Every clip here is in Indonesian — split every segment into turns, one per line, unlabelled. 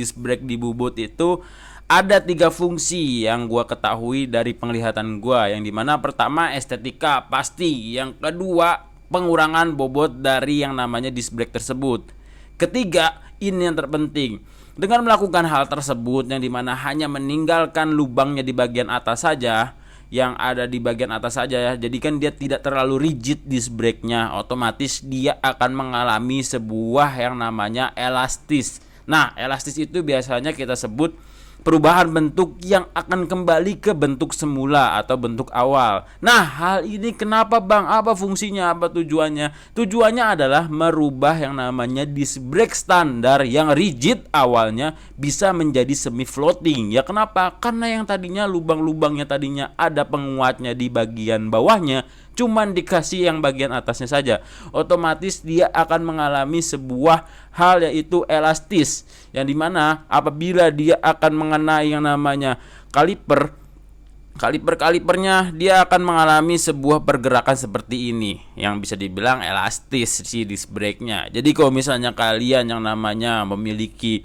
Disc brake di bubut itu ada 3 fungsi yang gua ketahui dari penglihatan gua, yang dimana pertama estetika pasti, yang kedua pengurangan bobot dari yang namanya disc brake tersebut, ketiga ini yang terpenting, dengan melakukan hal tersebut yang dimana hanya meninggalkan lubangnya di bagian atas saja, yang ada di bagian atas saja ya, jadi kan dia tidak terlalu rigid disc brake-nya, otomatis dia akan mengalami sebuah yang namanya elastis. Nah, elastis itu biasanya kita sebut perubahan bentuk yang akan kembali ke bentuk semula atau bentuk awal. Nah, hal ini kenapa Bang? Apa fungsinya? Apa tujuannya? Tujuannya adalah merubah yang namanya disc brake standar yang rigid awalnya bisa menjadi semi floating. Ya kenapa? Karena yang tadinya lubang-lubangnya tadinya ada penguatnya di bagian bawahnya, cuman dikasih yang bagian atasnya saja, otomatis dia akan mengalami sebuah hal yaitu elastis, yang dimana apabila dia akan mengenai yang namanya kalipernya dia akan mengalami sebuah pergerakan seperti ini yang bisa dibilang elastis si disc brake-nya. Jadi kalau misalnya kalian yang namanya memiliki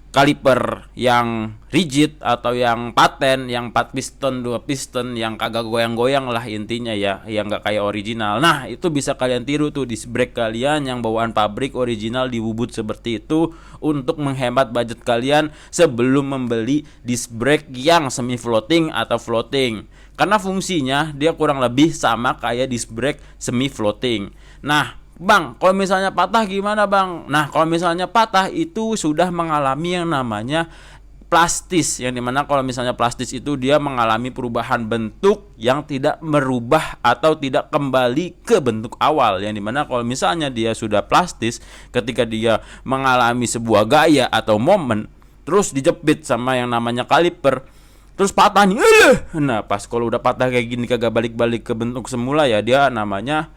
kaliper yang rigid atau yang paten, yang 4 piston, 2 piston, yang kagak goyang-goyang lah intinya ya, yang nggak kayak original. Nah, itu bisa kalian tiru tuh disc brake kalian yang bawaan pabrik original di bubut seperti itu untuk menghemat budget kalian sebelum membeli disc brake yang semi floating atau floating. Karena fungsinya dia kurang lebih sama kayak disc brake semi floating. Nah, Bang, kalau misalnya patah gimana Bang? Nah, kalau misalnya patah itu sudah mengalami yang namanya plastis, yang dimana kalau misalnya plastis itu dia mengalami perubahan bentuk yang tidak merubah atau tidak kembali ke bentuk awal, yang dimana kalau misalnya dia sudah plastis, ketika dia mengalami sebuah gaya atau momen terus dijepit sama yang namanya kaliper terus patah nih. Nah, pas kalau udah patah kayak gini kagak balik-balik ke bentuk semula ya, dia namanya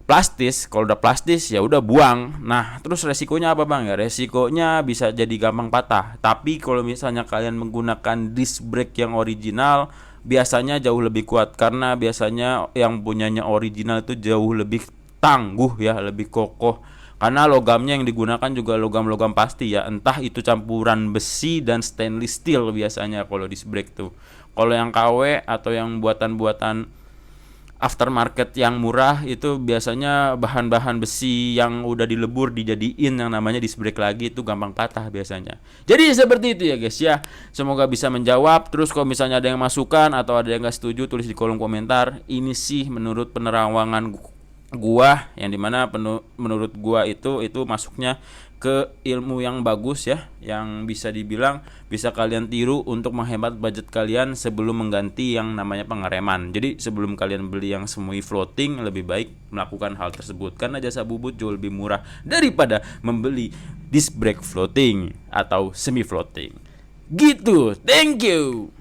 plastis. Kalau udah plastis ya udah buang. Nah, terus resikonya apa Bang? Ya resikonya bisa jadi gampang patah. Tapi kalau misalnya kalian menggunakan disc brake yang original, biasanya jauh lebih kuat, karena biasanya yang punyanya original itu jauh lebih tangguh ya, lebih kokoh. Karena logamnya yang digunakan juga logam-logam pasti ya, entah itu campuran besi dan stainless steel biasanya kalau disc brake tuh. Kalau yang KW atau yang buatan-buatan aftermarket yang murah itu biasanya bahan-bahan besi yang udah dilebur dijadiin yang namanya disc brake lagi, itu gampang patah biasanya. Jadi seperti itu ya guys ya. Semoga bisa menjawab. Terus kalau misalnya ada yang masukan atau ada yang gak setuju, tulis di kolom komentar. Ini sih menurut penerawangan gua, yang dimana menurut gua itu masuknya ke ilmu yang bagus ya, yang bisa dibilang bisa kalian tiru untuk menghemat budget kalian sebelum mengganti yang namanya pengereman. Jadi sebelum kalian beli yang semi floating, lebih baik melakukan hal tersebut karena jasa bubut jauh lebih murah daripada membeli disc brake floating atau semi floating. Gitu. Thank you.